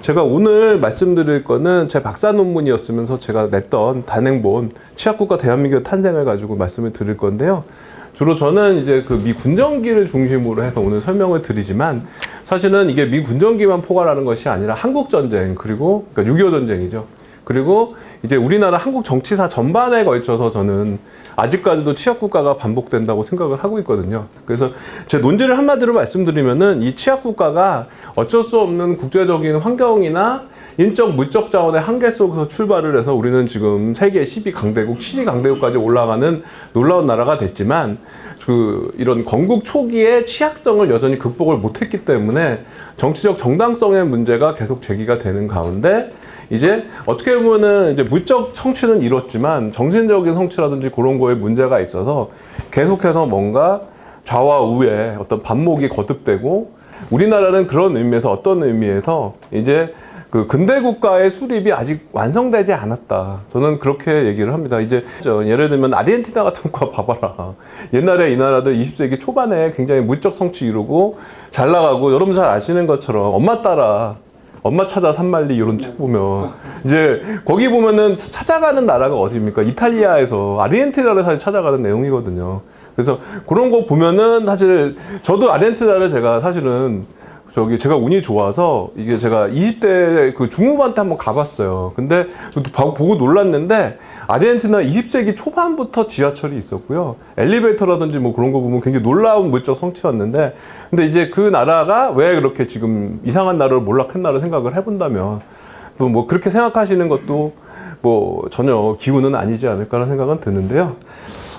제가 오늘 말씀드릴 거는 제 박사 논문이었으면서 제가 냈던 단행본 취약국가 대한민국의 탄생을 가지고 말씀을 드릴 건데요. 주로 저는 이제 그 미 군정기를 중심으로 해서 오늘 설명을 드리지만 사실은 이게 미 군정기만 포괄하는 것이 아니라 한국 전쟁 그리고 그러니까 6.25 전쟁이죠. 그리고 이제 우리나라 한국 정치사 전반에 걸쳐서 저는 아직까지도 취약국가가 반복된다고 생각을 하고 있거든요. 그래서 제 논지를 한마디로 말씀드리면은 이 취약국가가 어쩔 수 없는 국제적인 환경이나 인적, 물적 자원의 한계 속에서 출발을 해서 우리는 지금 세계 12강대국, 7위강대국까지 올라가는 놀라운 나라가 됐지만 이런 건국 초기의 취약성을 여전히 극복을 못했기 때문에 정치적 정당성의 문제가 계속 제기가 되는 가운데 이제 어떻게 보면은 이제 물적 성취는 이뤘지만 정신적인 성취라든지 그런 거에 문제가 있어서 계속해서 뭔가 좌와 우의 어떤 반목이 거듭되고 우리나라는 그런 의미에서 어떤 의미에서 이제 그 근대 국가의 수립이 아직 완성되지 않았다. 저는 그렇게 얘기를 합니다. 이제 예를 들면 아르헨티나 같은 거 봐봐라. 옛날에 이 나라들 20세기 초반에 굉장히 물적 성취 이루고 잘 나가고 여러분 잘 아시는 것처럼 엄마 따라 엄마 찾아 산말리 이런 책 보면 이제 거기 보면은 찾아가는 나라가 어디입니까? 이탈리아에서 아르헨티나를 사실 찾아가는 내용이거든요. 그래서 그런 거 보면은 사실 저도 아르헨티나를 제가 사실은 제가 운이 좋아서 이게 제가 20대 그 중후반 때 한번 가봤어요. 근데 보고 놀랐는데 아르헨티나 20세기 초반부터 지하철이 있었고요. 엘리베이터라든지 뭐 그런 거 보면 굉장히 놀라운 물적 성취였는데 근데 이제 그 나라가 왜 그렇게 지금 이상한 나라를 몰락했나를 생각을 해본다면 또 뭐 그렇게 생각하시는 것도 뭐 전혀 기운은 아니지 않을까라는 생각은 드는데요.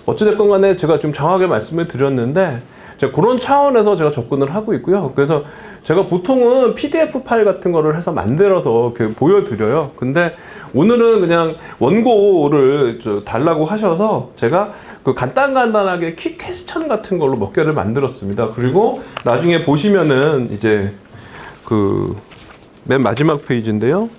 어찌됐건 간에 제가 좀 장하게 말씀을 드렸는데 제가 그런 차원에서 제가 접근을 하고 있고요. 그래서 제가 보통은 PDF 파일 같은 거를 해서 만들어서 보여드려요. 근데 오늘은 그냥 원고를 달라고 하셔서 제가 그 간단하게 키 퀘스천 같은 걸로 몇 개를 만들었습니다. 그리고 나중에 보시면은 이제 그 맨 마지막 페이지인데요.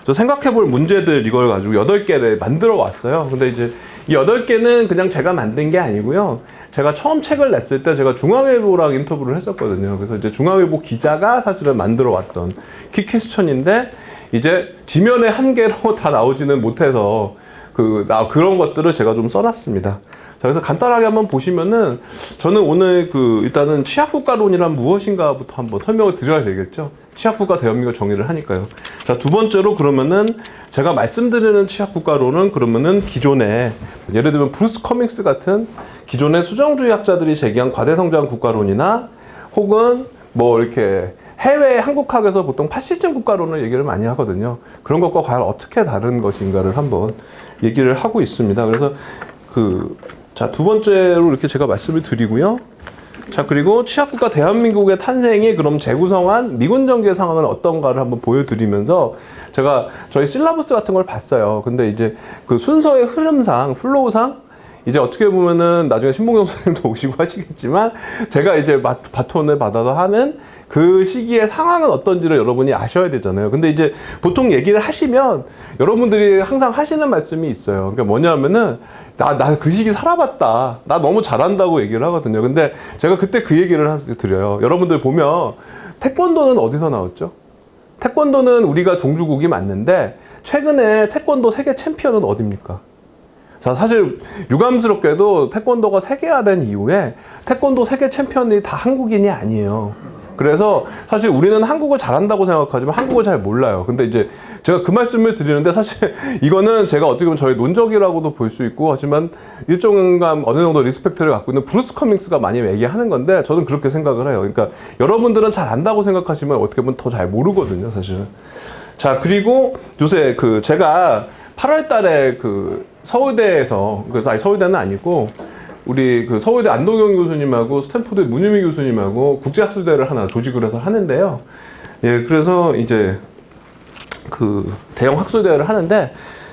저 생각해 볼 문제들 이걸 가지고 8개를 만들어 왔어요. 근데 이제 이 8개는 그냥 제가 만든 게 아니고요. 제가 처음 책을 냈을 때 제가 중앙일보랑 인터뷰를 했었거든요. 그래서 이제 중앙일보 기자가 사실은 만들어 왔던 키 퀘스천인데 이제 지면의 한계로 다 나오지는 못해서 그런 것들을 제가 좀 써놨습니다. 자, 그래서 간단하게 한번 보시면은 저는 오늘 일단은 취약국가론이란 무엇인가부터 한번 설명을 드려야 되겠죠. 취약국가 대한민국 정의를 하니까요. 자, 두 번째로 그러면은 제가 말씀드리는 취약국가론은 그러면은 기존에 예를 들면 브루스 커밍스 같은 기존의 수정주의 학자들이 제기한 과대성장 국가론이나 혹은 뭐 이렇게 해외 한국학에서 보통 파시즘 국가론을 얘기를 많이 하거든요. 그런 것과 과연 어떻게 다른 것인가를 한번 얘기를 하고 있습니다. 그래서 자, 두 번째로 이렇게 제가 말씀을 드리고요. 자, 그리고 취약국가 대한민국의 탄생이 그럼 재구성한 미군 정기의 상황은 어떤가를 한번 보여드리면서 제가 저희 실라버스 같은 걸 봤어요. 근데 이제 그 순서의 흐름상, 플로우상 이제 어떻게 보면은 나중에 신봉경 선생님도 오시고 하시겠지만 제가 이제 바톤을 받아서 하는 그 시기의 상황은 어떤지를 여러분이 아셔야 되잖아요. 근데 이제 보통 얘기를 하시면 여러분들이 항상 하시는 말씀이 있어요. 그러니까 뭐냐면은 나 그 시기 살아봤다. 나 너무 잘한다고 얘기를 하거든요. 근데 제가 그때 그 얘기를 드려요. 여러분들 보면 태권도는 어디서 나왔죠? 태권도는 우리가 종주국이 맞는데 최근에 태권도 세계 챔피언은 어디입니까? 자, 사실 유감스럽게도 태권도가 세계화된 이후에 태권도 세계 챔피언이 다 한국인이 아니에요. 그래서 사실 우리는 한국을 잘한다고 생각하지만 한국을 잘 몰라요. 근데 이제 제가 그 말씀을 드리는데 사실 이거는 제가 어떻게 보면 저의 논적이라고도 볼 수 있고 하지만 일정감 어느 정도 리스펙트를 갖고 있는 브루스 커밍스가 많이 얘기하는 건데 저는 그렇게 생각을 해요. 그러니까 여러분들은 잘 안다고 생각하시면 어떻게 보면 더 잘 모르거든요, 사실은. 자, 그리고 요새 제가 8월 달에 서울대에서, 서울대는 아니고 우리 서울대 안동영 교수님하고 스탠포드 문유미 교수님하고 국제학술대회를 하나 조직을 해서 하는데요. 예, 그래서 이제 대형 학술대회를 하는데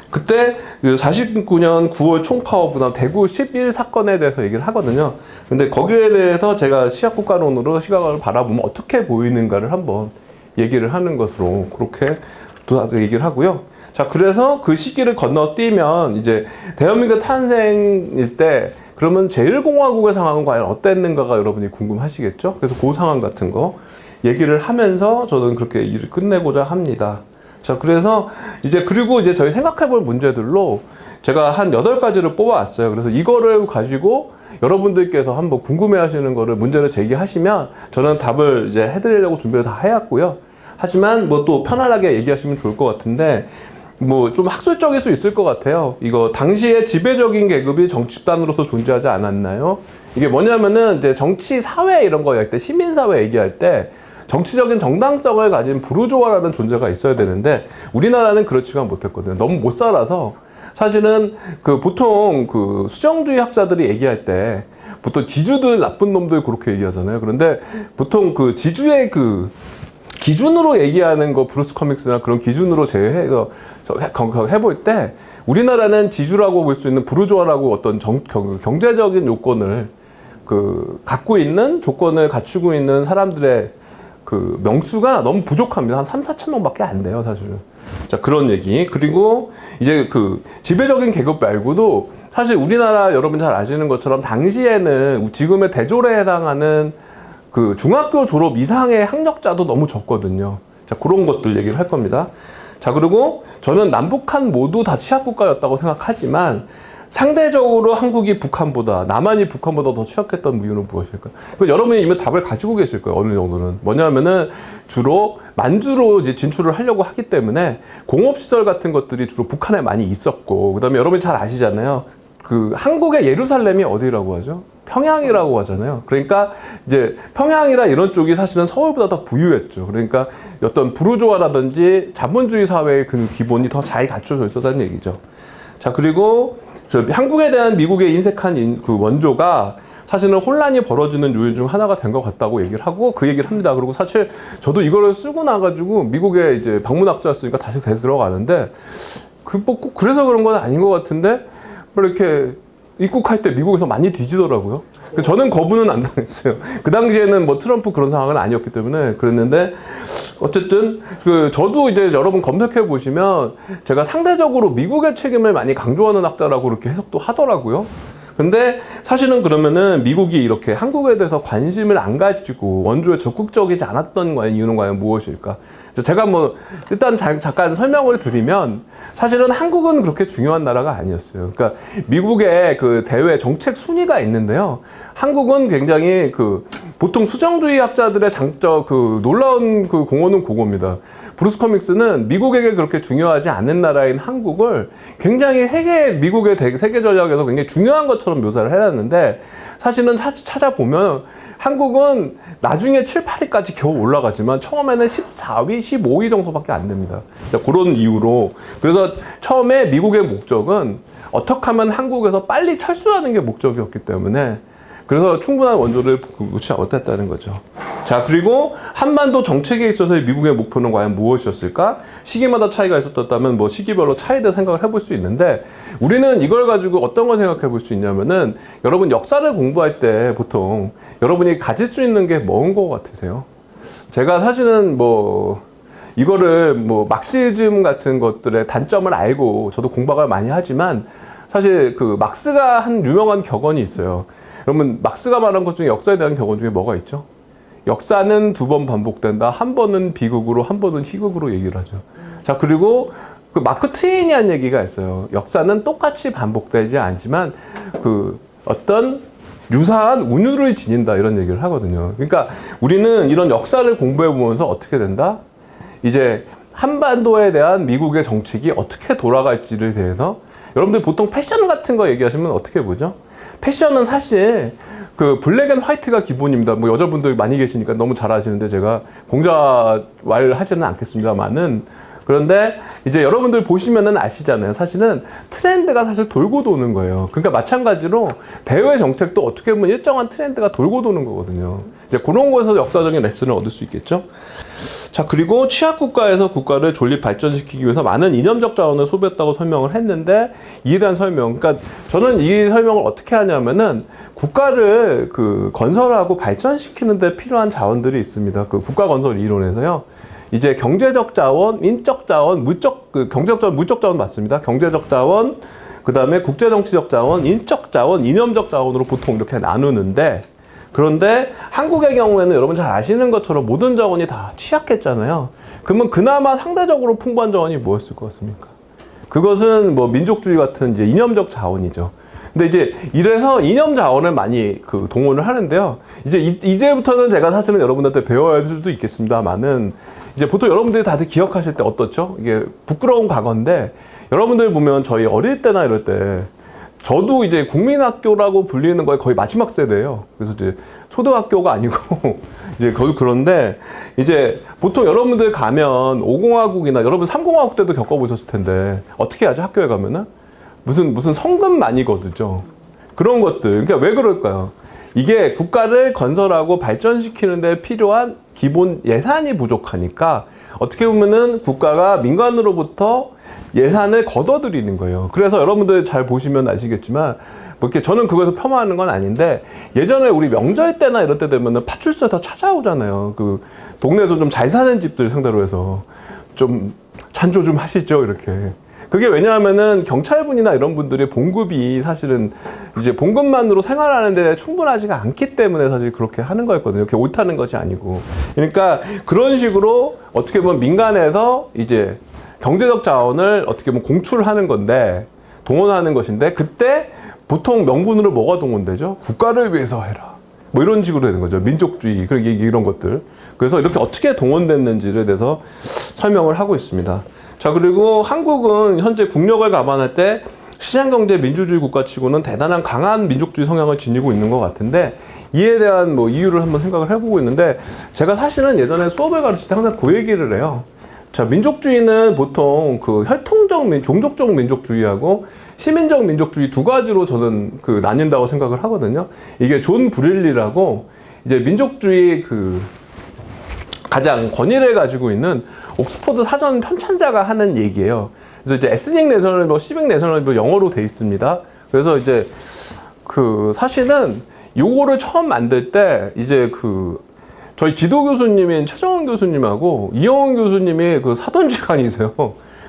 그때 49년 9월 총파업 그다음 대구 11 사건에 대해서 얘기를 하거든요. 근데 거기에 대해서 제가 시각국가론으로 시각을 바라보면 어떻게 보이는가를 한번 얘기를 하는 것으로 그렇게 또 얘기를 하고요. 자, 그래서 그 시기를 건너뛰면 이제 대한민국 탄생일 때 그러면 제1공화국의 상황은 과연 어땠는가가 여러분이 궁금하시겠죠? 그래서 그 상황 같은 거 얘기를 하면서 저는 그렇게 일을 끝내고자 합니다. 자, 그래서 이제 그리고 이제 저희 생각해 볼 문제들로 제가 한 8가지를 뽑아왔어요. 그래서 이거를 가지고 여러분들께서 한번 궁금해 하시는 거를 문제를 제기하시면 저는 답을 이제 해드리려고 준비를 다 해왔고요. 하지만 뭐 또 편안하게 얘기하시면 좋을 것 같은데 뭐 좀 학술적일 수 있을 것 같아요. 이거 당시에 지배적인 계급이 정치집단으로서 존재하지 않았나요? 이게 뭐냐면은 이제 정치 사회 이런 거 할 때 시민사회 얘기할 때 정치적인 정당성을 가진 부르주아라는 존재가 있어야 되는데 우리나라는 그렇지가 못했거든요. 너무 못 살아서 사실은 그 보통 그 수정주의 학자들이 얘기할 때 보통 지주들 나쁜 놈들 그렇게 얘기하잖아요. 그런데 보통 그 지주의 그 기준으로 얘기하는 거 브루스 커믹스나 그런 기준으로 제외해서 해볼 때 우리나라는 지주라고 볼 수 있는 부르주아라고 어떤 경제적인 요건을 그 갖고 있는 조건을 갖추고 있는 사람들의 그 명수가 너무 부족합니다. 한 3, 4천 명밖에 안 돼요, 사실은. 자, 그런 얘기. 그리고 이제 그 지배적인 계급 말고도 사실 우리나라 여러분 잘 아시는 것처럼 당시에는 지금의 대졸에 해당하는 그 중학교 졸업 이상의 학력자도 너무 적거든요. 자, 그런 것들 얘기를 할 겁니다. 자, 그리고 저는 남북한 모두 다 취약국가였다고 생각하지만 상대적으로 한국이 북한보다, 남한이 북한보다 더 취약했던 이유는 무엇일까요? 여러분이 이미 답을 가지고 계실 거예요, 어느 정도는. 뭐냐면은 주로 만주로 이제 진출을 하려고 하기 때문에 공업시설 같은 것들이 주로 북한에 많이 있었고, 그 다음에 여러분이 잘 아시잖아요. 그 한국의 예루살렘이 어디라고 하죠? 평양이라고 하잖아요. 그러니까 이제 평양이나 이런 쪽이 사실은 서울보다 더 부유했죠. 그러니까 어떤 부르주아라든지 자본주의 사회의 그 기본이 더 잘 갖춰져 있었다는 얘기죠. 자, 그리고 한국에 대한 미국의 인색한 그 원조가 사실은 혼란이 벌어지는 요인 중 하나가 된 것 같다고 얘기를 하고 그 얘기를 합니다. 그리고 사실 저도 이거를 쓰고 나가지고 미국에 이제 방문학자였으니까 다시 들어가는데 뭐 꼭 그래서 그런 건 아닌 것 같은데 뭐 이렇게 입국할 때 미국에서 많이 뒤지더라고요. 저는 거부는 안 당했어요. 그 당시에는 뭐 트럼프 그런 상황은 아니었기 때문에 그랬는데 어쨌든 그 저도 이제 여러분 검색해 보시면 제가 상대적으로 미국의 책임을 많이 강조하는 학자라고 그렇게 해석도 하더라고요. 근데 사실은 그러면은 미국이 이렇게 한국에 대해서 관심을 안 가지고 원조에 적극적이지 않았던 이유는 과연 무엇일까? 제가 뭐 일단 잠깐 설명을 드리면 사실은 한국은 그렇게 중요한 나라가 아니었어요. 그러니까 미국의 그 대외 정책 순위가 있는데요. 한국은 굉장히 그 보통 수정주의 학자들의 그 놀라운 그 공헌은 그겁니다. 브루스 커믹스는 미국에게 그렇게 중요하지 않은 나라인 한국을 굉장히 미국의 세계 전략에서 굉장히 중요한 것처럼 묘사를 해놨는데 사실은 찾아보면 한국은 나중에 7, 8위까지 겨우 올라가지만 처음에는 14위, 15위 정도밖에 안 됩니다. 그런 이유로. 그래서 처음에 미국의 목적은 어떻게 하면 한국에서 빨리 철수하는 게 목적이었기 때문에 그래서 충분한 원조를 놓지 못했다는 거죠. 자, 그리고 한반도 정책에 있어서의 미국의 목표는 과연 무엇이었을까? 시기마다 차이가 있었다면 뭐 시기별로 차이를 생각을 해볼 수 있는데 우리는 이걸 가지고 어떤 걸 생각해 볼 수 있냐면은 여러분 역사를 공부할 때 보통 여러분이 가질 수 있는 게 뭔 것 같으세요? 제가 사실은 뭐 이거를 뭐 막시즘 같은 것들의 단점을 알고 저도 공부를 많이 하지만 사실 그 막스가 한 유명한 격언이 있어요. 그러면 막스가 말한 것 중에 역사에 대한 격언 중에 뭐가 있죠? 역사는 2번 반복된다. 한 번은 비극으로, 한 번은 희극으로 얘기를 하죠. 자, 그리고 그 마크 트웨인이 한 얘기가 있어요. 역사는 똑같이 반복되지 않지만 그 어떤 유사한 운율을 지닌다 이런 얘기를 하거든요. 그러니까 우리는 이런 역사를 공부해 보면서 어떻게 된다? 이제 한반도에 대한 미국의 정책이 어떻게 돌아갈지를 대해서 여러분들 보통 패션 같은 거 얘기하시면 어떻게 보죠? 패션은 사실 그 블랙 앤 화이트가 기본입니다. 뭐 여자분들 많이 계시니까 너무 잘 아시는데 제가 공자말 하지는 않겠습니다만은 그런데 이제 여러분들 보시면은 아시잖아요. 사실은 트렌드가 사실 돌고 도는 거예요. 그러니까 마찬가지로 대외 정책도 어떻게 보면 일정한 트렌드가 돌고 도는 거거든요. 이제 그런 거에서 역사적인 레슨을 얻을 수 있겠죠. 자, 그리고 취약국가에서 국가를 존립 발전시키기 위해서 많은 이념적 자원을 소비했다고 설명을 했는데 이에 대한 설명, 그러니까 저는 이 설명을 어떻게 하냐면은 국가를 그 건설하고 발전시키는 데 필요한 자원들이 있습니다. 그 국가 건설 이론에서요. 이제 경제적 자원, 인적 자원, 경제적 자원, 물적 자원 맞습니다. 경제적 자원, 그 다음에 국제정치적 자원, 인적 자원, 이념적 자원으로 보통 이렇게 나누는데 그런데 한국의 경우에는 여러분 잘 아시는 것처럼 모든 자원이 다 취약했잖아요. 그러면 그나마 상대적으로 풍부한 자원이 뭐였을 것 같습니까? 그것은 뭐 민족주의 같은 이제 이념적 자원이죠. 근데 이제 이래서 이념 자원을 많이 그 동원을 하는데요. 이제부터는 제가 사실은 여러분들한테 배워야 할 수도 있겠습니다만은 이제 보통 여러분들이 다들 기억하실 때 어떻죠? 이게 부끄러운 과거인데 여러분들 보면 저희 어릴 때나 이럴 때 저도 이제 국민학교라고 불리는 거에 거의 마지막 세대예요. 그래서 이제 초등학교가 아니고 이제 거의 그런데 이제 보통 여러분들 가면 5공화국이나 여러분 3공화국 때도 겪어보셨을 텐데 어떻게 하죠? 학교에 가면은 무슨 성금 많이 거두죠. 그런 것들. 그러니까 왜 그럴까요? 이게 국가를 건설하고 발전시키는 데 필요한 기본 예산이 부족하니까 어떻게 보면은 국가가 민간으로부터 예산을 걷어들이는 거예요. 그래서 여러분들 잘 보시면 아시겠지만 뭐 이렇게 저는 그거에서 폄하하는 건 아닌데 예전에 우리 명절 때나 이럴 때 되면은 파출소에 다 찾아오잖아요. 그 동네에서 좀 잘 사는 집들 상대로 해서 좀 찬조 좀 하시죠 이렇게. 그게 왜냐하면은 경찰분이나 이런 분들의 봉급이 사실은 이제 봉급만으로 생활하는데 충분하지가 않기 때문에 사실 그렇게 하는 거였거든요. 이렇게 옳다는 것이 아니고. 그러니까 그런 식으로 어떻게 보면 민간에서 이제 경제적 자원을 어떻게 보면 공출하는 건데 동원하는 것인데 그때 보통 명분으로 뭐가 동원되죠? 국가를 위해서 해라. 뭐 이런 식으로 되는 거죠. 민족주의 이런 것들. 그래서 이렇게 어떻게 동원됐는지에 대해서 설명을 하고 있습니다. 자, 그리고 한국은 현재 국력을 감안할 때 시장경제 민주주의 국가치고는 대단한 강한 민족주의 성향을 지니고 있는 것 같은데 이에 대한 뭐 이유를 한번 생각을 해보고 있는데 제가 사실은 예전에 수업을 가르칠 때 항상 그 얘기를 해요. 자, 민족주의는 보통 그 혈통적, 종족적 민족주의하고 시민적 민족주의 두 가지로 저는 그 나뉜다고 생각을 하거든요. 이게 존 브릴리라고 이제 민족주의 그 가장 권위를 가지고 있는 옥스퍼드 사전 편찬자가 하는 얘기예요. 그래서 이제 에스닉 내셔널리즘, 시빅 내셔널리즘 영어로 돼 있습니다. 그래서 이제 그 사실은 요거를 처음 만들 때 이제 그 저희 지도 교수님인 최정원 교수님하고 이영훈 교수님이 그 사돈지간이세요.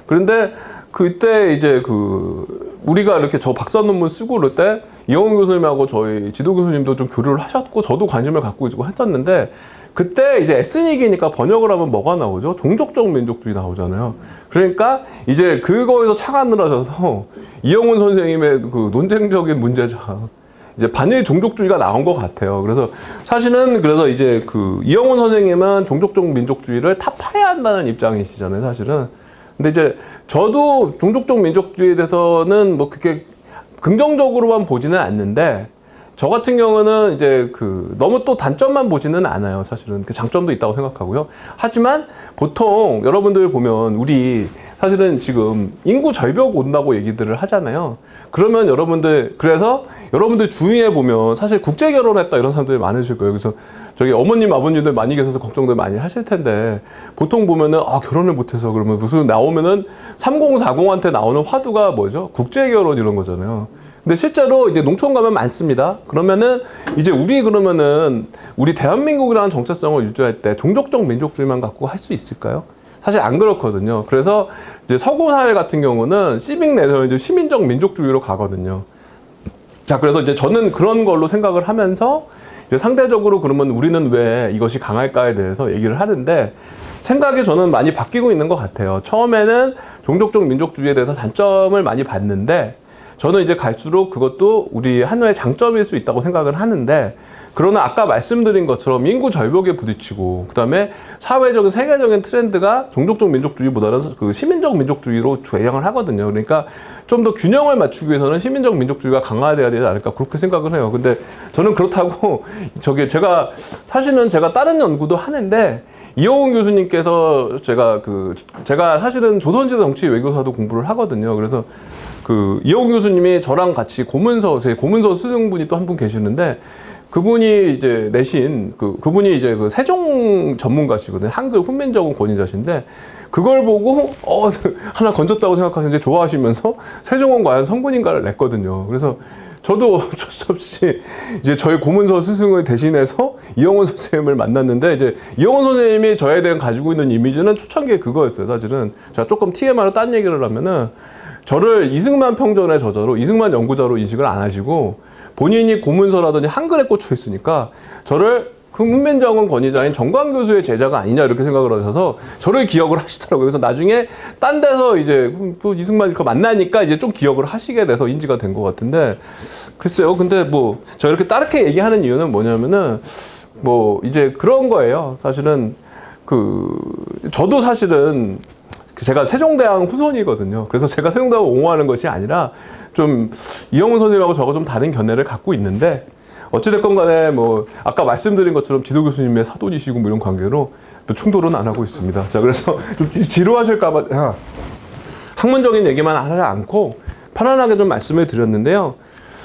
그런데 그때 이제 그 우리가 이렇게 저 박사 논문 쓰고 그럴 때 이영훈 교수님하고 저희 지도 교수님도 좀 교류를 하셨고 저도 관심을 갖고 있고 했었는데 그때 이제 에스닉이니까 번역을 하면 뭐가 나오죠? 종족적 민족주의 나오잖아요. 그러니까 이제 그거에서 착안을 하셔서 이영훈 선생님의 그 논쟁적인 문제자 이제 반일 종족주의가 나온 것 같아요. 그래서 사실은 그래서 이제 그 이영훈 선생님은 종족적 민족주의를 타파해야 한다는 입장이시잖아요, 사실은. 근데 이제 저도 종족적 민족주의에 대해서는 뭐 그렇게 긍정적으로만 보지는 않는데 저 같은 경우는 이제 그 너무 또 단점만 보지는 않아요. 사실은 그 장점도 있다고 생각하고요. 하지만 보통 여러분들 보면 우리 사실은 지금 인구 절벽 온다고 얘기들을 하잖아요. 그러면 여러분들 그래서 여러분들 주위에 보면 사실 국제 결혼했다 이런 사람들이 많으실 거예요. 그래서 저기 어머님 아버님들 많이 계셔서 걱정들 많이 하실 텐데 보통 보면은 아 결혼을 못해서 그러면 무슨 나오면은 3040한테 나오는 화두가 뭐죠? 국제 결혼 이런 거잖아요. 근데 실제로 이제 농촌 가면 많습니다. 그러면은 이제 그러면은 우리 대한민국이라는 정체성을 유지할 때 종족적 민족주의만 갖고 할 수 있을까요? 사실 안 그렇거든요. 그래서 이제 서구 사회 같은 경우는 시빅 내에서 이제 시민적 민족주의로 가거든요. 자, 그래서 이제 저는 그런 걸로 생각을 하면서 이제 상대적으로 그러면 우리는 왜 이것이 강할까에 대해서 얘기를 하는데 생각이 저는 많이 바뀌고 있는 것 같아요. 처음에는 종족적 민족주의에 대해서 단점을 많이 봤는데 저는 이제 갈수록 그것도 우리 한화의 장점일 수 있다고 생각을 하는데 그러나 아까 말씀드린 것처럼 인구 절벽에 부딪히고 그다음에 사회적인 세계적인 트렌드가 종족적 민족주의보다는 그 시민적 민족주의로 조향을 하거든요. 그러니까 좀 더 균형을 맞추기 위해서는 시민적 민족주의가 강화돼야 되지 않을까 그렇게 생각을 해요. 근데 저는 그렇다고 제가 사실은 제가 다른 연구도 하는데 이영훈 교수님께서 제가 사실은 조선시대 정치 외교사도 공부를 하거든요. 그래서 그 이영훈 교수님이 저랑 같이 제 고문서 스승분이 또 한 분 계시는데 그분이 이제 내신 그분이 이제 그 세종 전문가시거든요. 한글 훈민정음 권위자신데 그걸 보고 하나 건졌다고 생각하시는데 좋아하시면서 세종은 과연 성군인가를 냈거든요. 그래서 저도 어쩔 수 없이 이제 저희 고문서 스승을 대신해서 이영훈 선생님을 만났는데 이제 이영훈 선생님이 저에 대한 가지고 있는 이미지는 초창기에 그거였어요. 사실은 제가 조금 TMI로 딴 얘기를 하면은 저를 이승만 평전의 저자로 이승만 연구자로 인식을 안 하시고 본인이 고문서라든지 한글에 꽂혀 있으니까 저를 그 훈민정음 권위자인 정광 교수의 제자가 아니냐 이렇게 생각을 하셔서 저를 기억을 하시더라고요. 그래서 나중에 딴 데서 이제 또 이승만 그 만나니까 이제 좀 기억을 하시게 돼서 인지가 된 것 같은데 글쎄요. 근데 뭐 저 이렇게 따르게 얘기하는 이유는 뭐냐면은 뭐 이제 그런 거예요. 사실은 저도 사실은 제가 세종대왕 후손이거든요. 그래서 제가 세종대왕을 옹호하는 것이 아니라 좀 이영훈 선생님하고 저하고 좀 다른 견해를 갖고 있는데 어찌됐건 간에 뭐 아까 말씀드린 것처럼 지도 교수님의 사돈이시고 뭐 이런 관계로 또 충돌은 안 하고 있습니다. 자, 그래서 좀 지루하실까봐 학문적인 얘기만 하지 않고 편안하게 좀 말씀을 드렸는데요.